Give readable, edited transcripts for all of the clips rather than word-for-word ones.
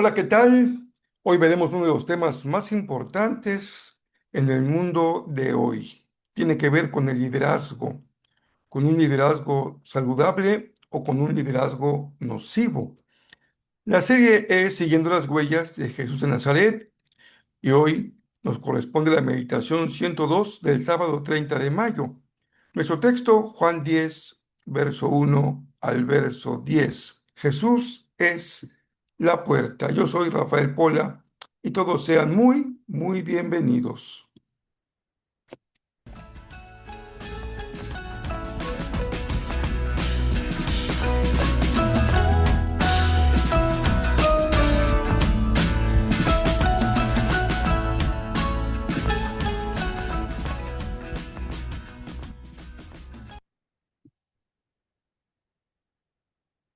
Hola, ¿qué tal? Hoy veremos uno de los temas más importantes en el mundo de hoy. Tiene que ver con el liderazgo, con un liderazgo saludable o con un liderazgo nocivo. La serie es Siguiendo las huellas de Jesús de Nazaret y hoy nos corresponde la meditación 102 del sábado 30 de mayo. Nuestro texto, Juan 10, verso 1 al verso 10. Jesús es la puerta. Yo soy Rafael Pola y todos sean muy, muy bienvenidos.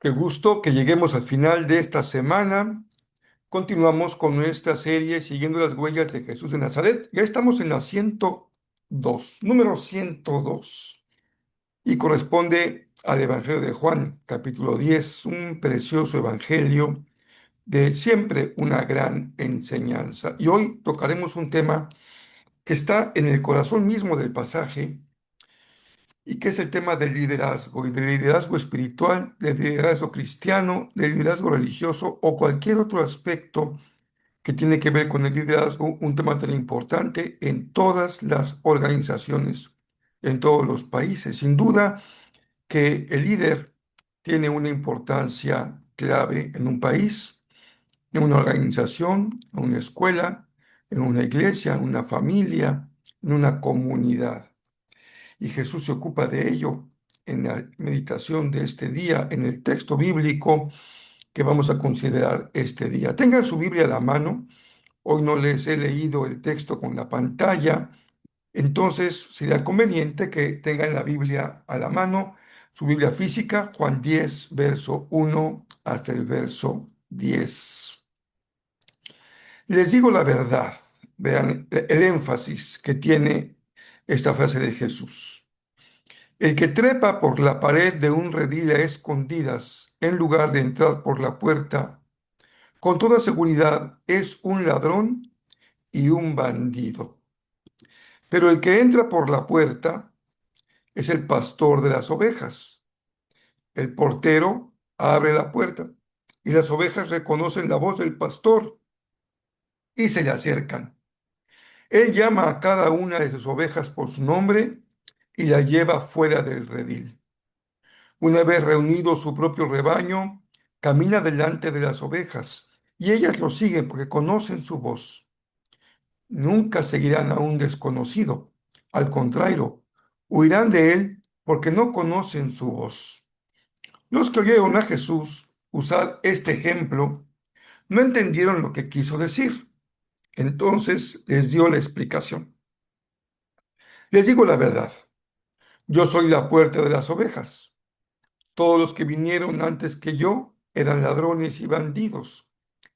Qué gusto que lleguemos al final de esta semana. Continuamos con nuestra serie Siguiendo las huellas de Jesús de Nazaret. Ya estamos en la 102, número 102. Y corresponde al Evangelio de Juan, capítulo 10, un precioso evangelio de siempre una gran enseñanza. Y hoy tocaremos un tema que está en el corazón mismo del pasaje y que es el tema del liderazgo y del liderazgo espiritual, del liderazgo cristiano, del liderazgo religioso o cualquier otro aspecto que tiene que ver con el liderazgo, un tema tan importante en todas las organizaciones, en todos los países. Sin duda, que el líder tiene una importancia clave en un país, en una organización, en una escuela, en una iglesia, en una familia, en una comunidad. Y Jesús se ocupa de ello en la meditación de este día, en el texto bíblico que vamos a considerar este día. Tengan su Biblia a la mano. Hoy no les he leído el texto con la pantalla, entonces sería conveniente que tengan la Biblia a la mano, su Biblia física, Juan 10, verso 1 hasta el verso 10. Les digo la verdad, vean el énfasis que tiene esta frase de Jesús. El que trepa por la pared de un redil a escondidas en lugar de entrar por la puerta, con toda seguridad es un ladrón y un bandido. Pero el que entra por la puerta es el pastor de las ovejas. El portero abre la puerta y las ovejas reconocen la voz del pastor y se le acercan. Él llama a cada una de sus ovejas por su nombre y la lleva fuera del redil. Una vez reunido su propio rebaño, camina delante de las ovejas y ellas lo siguen porque conocen su voz. Nunca seguirán a un desconocido. Al contrario, huirán de él porque no conocen su voz. Los que oyeron a Jesús usar este ejemplo no entendieron lo que quiso decir. Entonces les dio la explicación. Les digo la verdad, yo soy la puerta de las ovejas. Todos los que vinieron antes que yo eran ladrones y bandidos,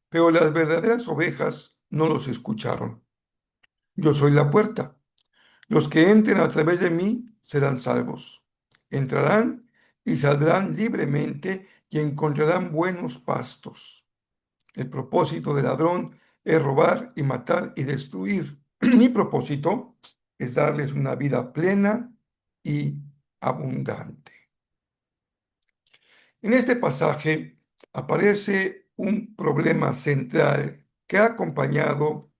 pero las verdaderas ovejas no los escucharon. Yo soy la puerta. Los que entren a través de mí serán salvos. Entrarán y saldrán libremente y encontrarán buenos pastos. El propósito del ladrón es robar y matar y destruir. Mi propósito es darles una vida plena y abundante. En este pasaje aparece un problema central que ha acompañado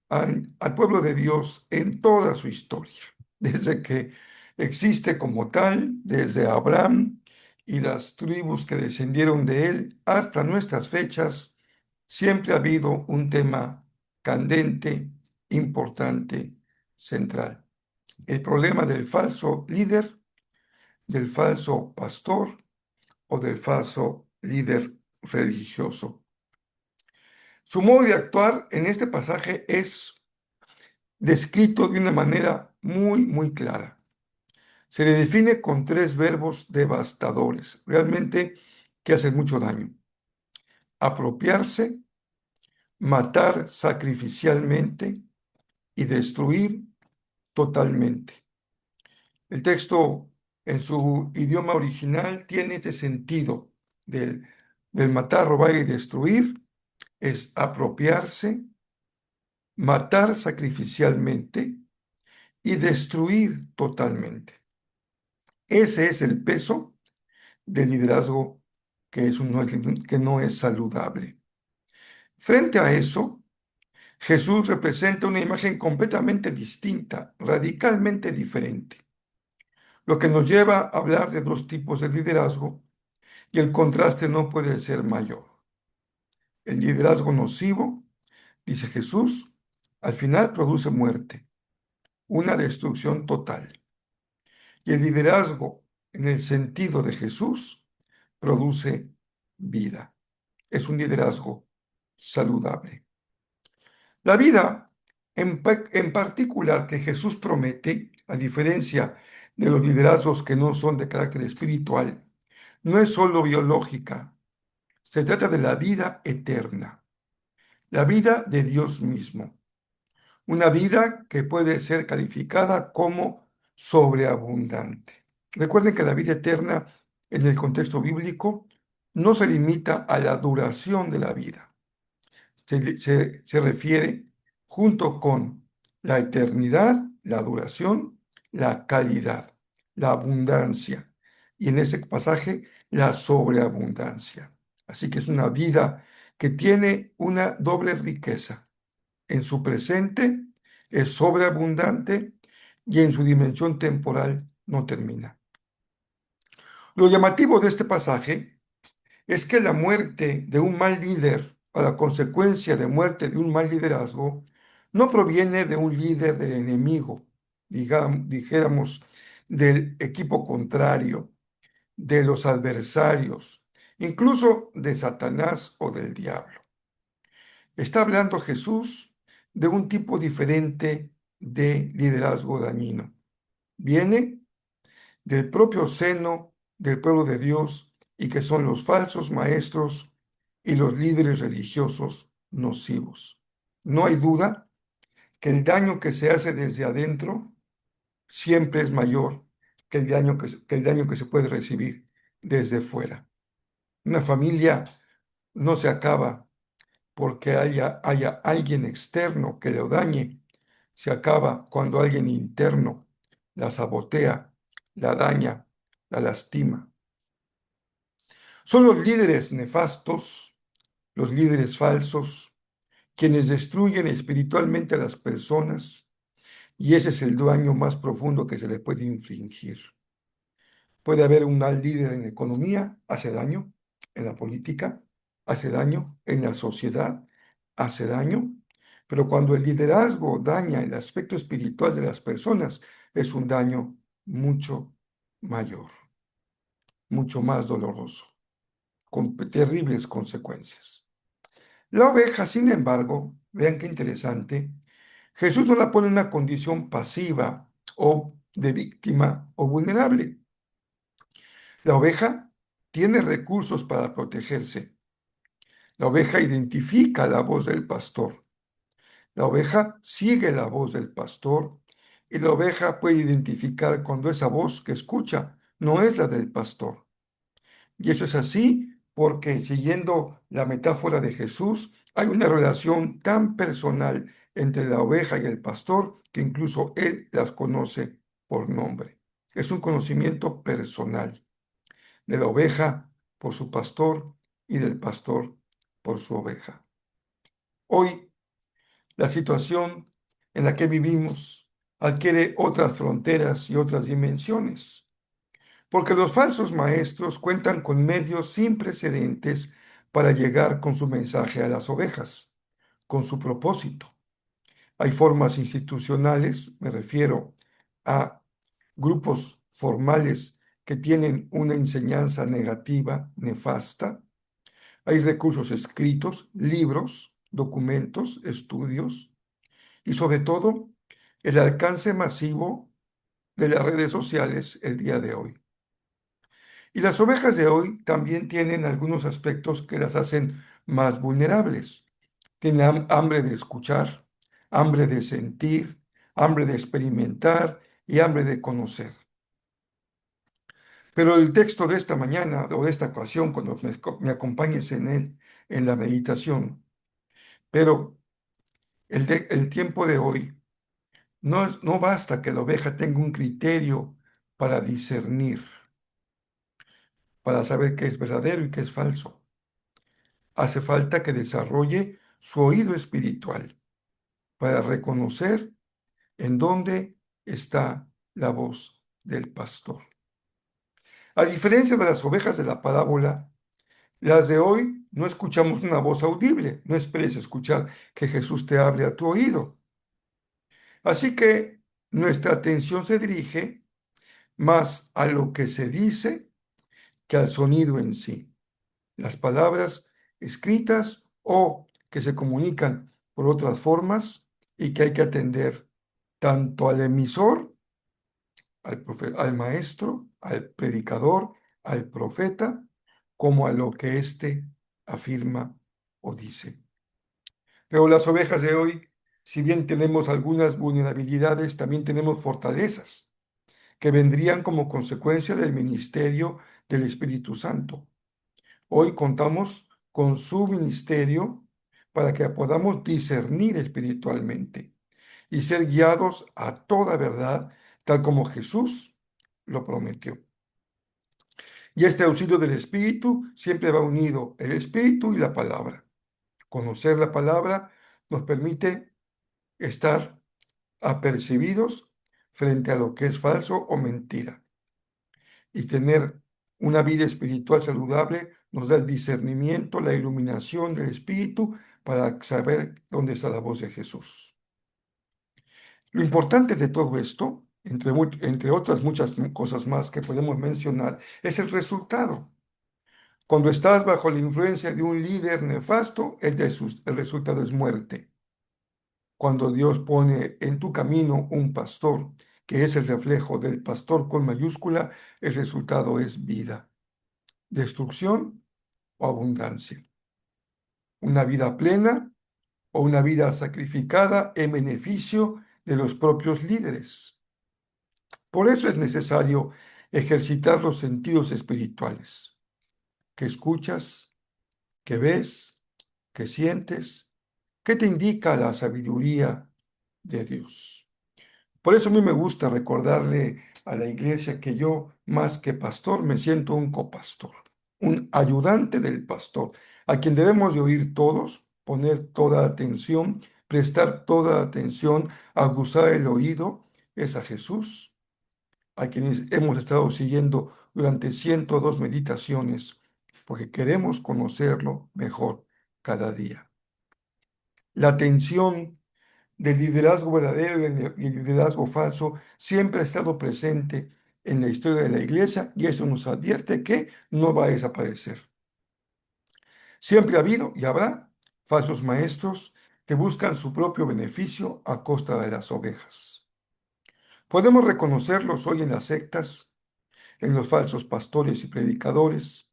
al pueblo de Dios en toda su historia, desde que existe como tal, desde Abraham y las tribus que descendieron de él hasta nuestras fechas. Siempre ha habido un tema candente, importante, central. El problema del falso líder, del falso pastor o del falso líder religioso. Su modo de actuar en este pasaje es descrito de una manera muy, muy clara. Se le define con tres verbos devastadores, realmente que hacen mucho daño. Apropiarse, matar sacrificialmente y destruir totalmente. El texto en su idioma original tiene este sentido del matar, robar y destruir. es apropiarse, matar sacrificialmente y destruir totalmente. Ese es el peso del liderazgo que no es saludable. Frente a eso, Jesús representa una imagen completamente distinta, radicalmente diferente, lo que nos lleva a hablar de dos tipos de liderazgo y el contraste no puede ser mayor. El liderazgo nocivo, dice Jesús, al final produce muerte, una destrucción total. Y el liderazgo, en el sentido de Jesús, produce vida. Es un liderazgo saludable. La vida, en particular, que Jesús promete, a diferencia de los liderazgos que no son de carácter espiritual, no es solo biológica, se trata de la vida eterna, la vida de Dios mismo, una vida que puede ser calificada como sobreabundante. Recuerden que la vida eterna, en el contexto bíblico, no se limita a la duración de la vida. Se refiere junto con la eternidad, la duración, la calidad, la abundancia y en ese pasaje la sobreabundancia. Así que es una vida que tiene una doble riqueza. En su presente es sobreabundante y en su dimensión temporal no termina. Lo llamativo de este pasaje es que la muerte de un mal líder o la consecuencia de muerte de un mal liderazgo no proviene de un líder del enemigo, dijéramos, del equipo contrario, de los adversarios, incluso de Satanás o del diablo. Está hablando Jesús de un tipo diferente de liderazgo dañino. Viene del propio seno del pueblo de Dios y que son los falsos maestros y los líderes religiosos nocivos. No hay duda que el daño que se hace desde adentro siempre es mayor que el daño que se puede recibir desde fuera. Una familia no se acaba porque haya alguien externo que lo dañe, se acaba cuando alguien interno la sabotea, la daña, la lastima. Son los líderes nefastos, los líderes falsos, quienes destruyen espiritualmente a las personas y ese es el daño más profundo que se le puede infligir. Puede haber un mal líder en la economía, hace daño, en la política, hace daño, en la sociedad, hace daño, pero cuando el liderazgo daña el aspecto espiritual de las personas, es un daño mucho mayor, mucho más doloroso, con terribles consecuencias. La oveja, sin embargo, vean qué interesante, Jesús no la pone en una condición pasiva o de víctima o vulnerable. La oveja tiene recursos para protegerse. La oveja identifica la voz del pastor. La oveja sigue la voz del pastor y la oveja puede identificar cuando esa voz que escucha no es la del pastor. Y eso es así porque, siguiendo la metáfora de Jesús, hay una relación tan personal entre la oveja y el pastor que incluso él las conoce por nombre. Es un conocimiento personal de la oveja por su pastor y del pastor por su oveja. Hoy, la situación en la que vivimos adquiere otras fronteras y otras dimensiones, porque los falsos maestros cuentan con medios sin precedentes para llegar con su mensaje a las ovejas, con su propósito. Hay formas institucionales, me refiero a grupos formales que tienen una enseñanza negativa, nefasta. Hay recursos escritos, libros, documentos, estudios y sobre todo el alcance masivo de las redes sociales el día de hoy. Y las ovejas de hoy también tienen algunos aspectos que las hacen más vulnerables. Tienen hambre de escuchar, hambre de sentir, hambre de experimentar y hambre de conocer. Pero el texto de esta mañana o de esta ocasión, cuando me acompañes en él, en la meditación, Pero el tiempo de hoy no basta que la oveja tenga un criterio para discernir, para saber qué es verdadero y qué es falso. Hace falta que desarrolle su oído espiritual para reconocer en dónde está la voz del pastor. A diferencia de las ovejas de la parábola, las de hoy no escuchamos una voz audible. No esperes escuchar que Jesús te hable a tu oído. Así que nuestra atención se dirige más a lo que se dice que al sonido en sí. Las palabras escritas o que se comunican por otras formas y que hay que atender tanto al emisor, al maestro, al predicador, al profeta, como a lo que éste afirma o dice. Pero las ovejas de hoy, si bien tenemos algunas vulnerabilidades, también tenemos fortalezas que vendrían como consecuencia del ministerio del Espíritu Santo. Hoy contamos con su ministerio para que podamos discernir espiritualmente y ser guiados a toda verdad, tal como Jesús lo prometió. Y este auxilio del Espíritu siempre va unido el Espíritu y la palabra. Conocer la palabra nos permite estar apercibidos frente a lo que es falso o mentira. Y tener una vida espiritual saludable nos da el discernimiento, la iluminación del Espíritu para saber dónde está la voz de Jesús. Lo importante de todo esto, entre otras muchas cosas más que podemos mencionar, es el resultado. Cuando estás bajo la influencia de un líder nefasto, el resultado es muerte. Cuando Dios pone en tu camino un pastor, que es el reflejo del pastor con mayúscula, el resultado es vida, destrucción o abundancia. Una vida plena o una vida sacrificada en beneficio de los propios líderes. Por eso es necesario ejercitar los sentidos espirituales, que escuchas, que ves, que sientes, que te indica la sabiduría de Dios. Por eso a mí me gusta recordarle a la iglesia que yo, más que pastor, me siento un copastor, un ayudante del pastor, a quien debemos de oír todos, poner toda atención, prestar toda atención, aguzar el oído, es a Jesús, a quienes hemos estado siguiendo durante 102 meditaciones, porque queremos conocerlo mejor cada día. La atención del liderazgo verdadero y el liderazgo falso siempre ha estado presente en la historia de la iglesia y eso nos advierte que no va a desaparecer. Siempre ha habido y habrá falsos maestros que buscan su propio beneficio a costa de las ovejas. Podemos reconocerlos hoy en las sectas, en los falsos pastores y predicadores.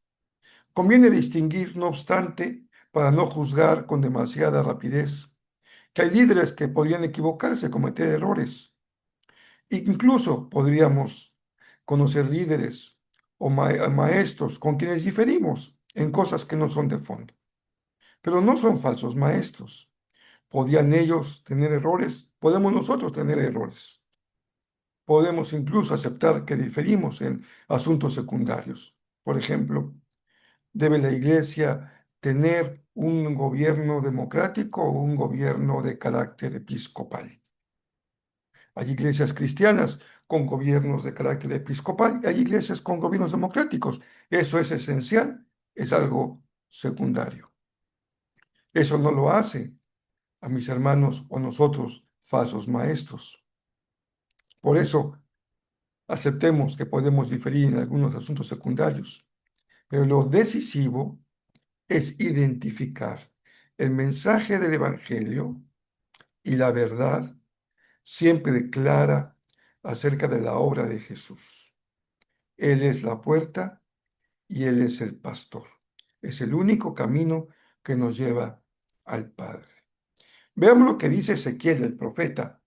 Conviene distinguir, no obstante, para no juzgar con demasiada rapidez, que hay líderes que podrían equivocarse, cometer errores. Incluso podríamos conocer líderes o maestros con quienes diferimos en cosas que no son de fondo. Pero no son falsos maestros. ¿Podían ellos tener errores? Podemos nosotros tener errores. Podemos incluso aceptar que diferimos en asuntos secundarios. Por ejemplo, ¿debe la iglesia tener un gobierno democrático o un gobierno de carácter episcopal? Hay iglesias cristianas con gobiernos de carácter episcopal y hay iglesias con gobiernos democráticos. Eso es esencial, es algo secundario. Eso no lo hace a mis hermanos o nosotros falsos maestros. Por eso, aceptemos que podemos diferir en algunos asuntos secundarios, pero lo decisivo es identificar el mensaje del Evangelio y la verdad siempre clara acerca de la obra de Jesús. Él es la puerta y Él es el pastor. Es el único camino que nos lleva al Padre. Veamos lo que dice Ezequiel, el profeta,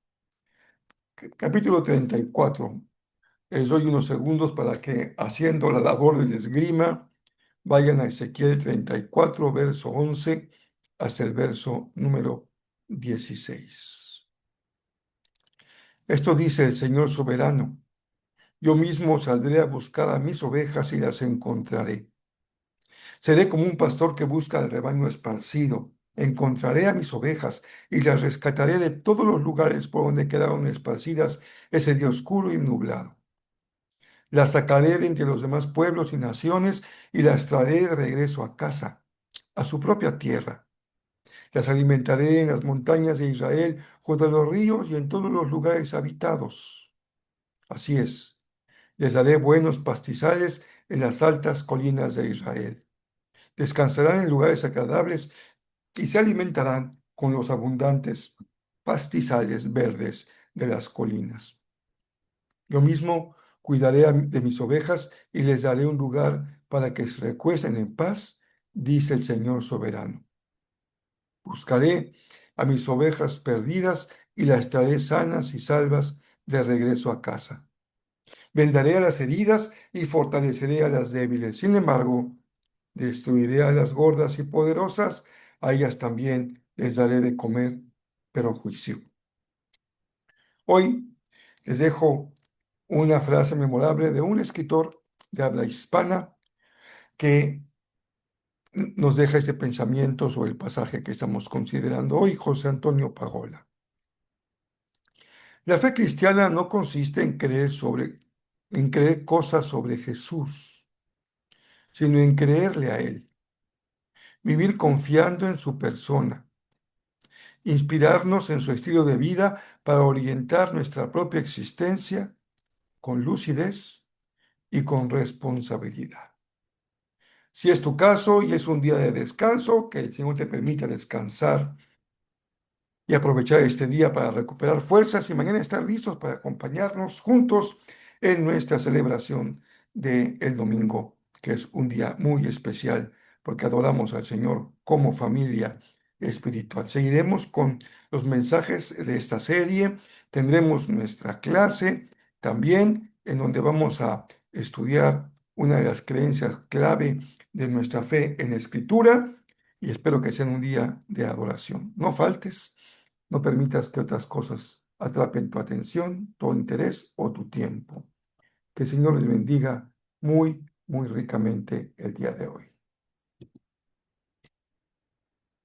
capítulo 34. Les doy unos segundos para que, haciendo la labor del esgrima, vayan a Ezequiel 34, verso 11 hasta el verso número 16. Esto dice el Señor soberano: yo mismo saldré a buscar a mis ovejas y las encontraré. Seré como un pastor que busca al rebaño esparcido. Encontraré a mis ovejas y las rescataré de todos los lugares por donde quedaron esparcidas ese día oscuro y nublado. Las sacaré de entre los demás pueblos y naciones y las traeré de regreso a casa, a su propia tierra. Las alimentaré en las montañas de Israel, junto a los ríos y en todos los lugares habitados. Así es, les daré buenos pastizales en las altas colinas de Israel. Descansarán en lugares agradables y se alimentarán con los abundantes pastizales verdes de las colinas. Yo mismo cuidaré de mis ovejas y les daré un lugar para que se recuesten en paz, dice el Señor soberano. Buscaré a mis ovejas perdidas y las traeré sanas y salvas de regreso a casa. Vendaré a las heridas y fortaleceré a las débiles. Sin embargo, destruiré a las gordas y poderosas, a ellas también les daré de comer, pero juicio. Hoy les dejo una frase memorable de un escritor de habla hispana que nos deja este pensamiento sobre el pasaje que estamos considerando hoy, José Antonio Pagola. La fe cristiana no consiste en creer cosas sobre Jesús, sino en creerle a Él, vivir confiando en su persona, inspirarnos en su estilo de vida para orientar nuestra propia existencia con lucidez y con responsabilidad. Si es tu caso y es un día de descanso, que el Señor te permita descansar y aprovechar este día para recuperar fuerzas y mañana estar listos para acompañarnos juntos en nuestra celebración del domingo, que es un día muy especial porque adoramos al Señor como familia espiritual. Seguiremos con los mensajes de esta serie, tendremos nuestra clase también en donde vamos a estudiar una de las creencias clave de nuestra fe en la Escritura y espero que sea un día de adoración. No faltes. No permitas que otras cosas atrapen tu atención, tu interés o tu tiempo. Que el Señor les bendiga muy, muy ricamente el día de hoy.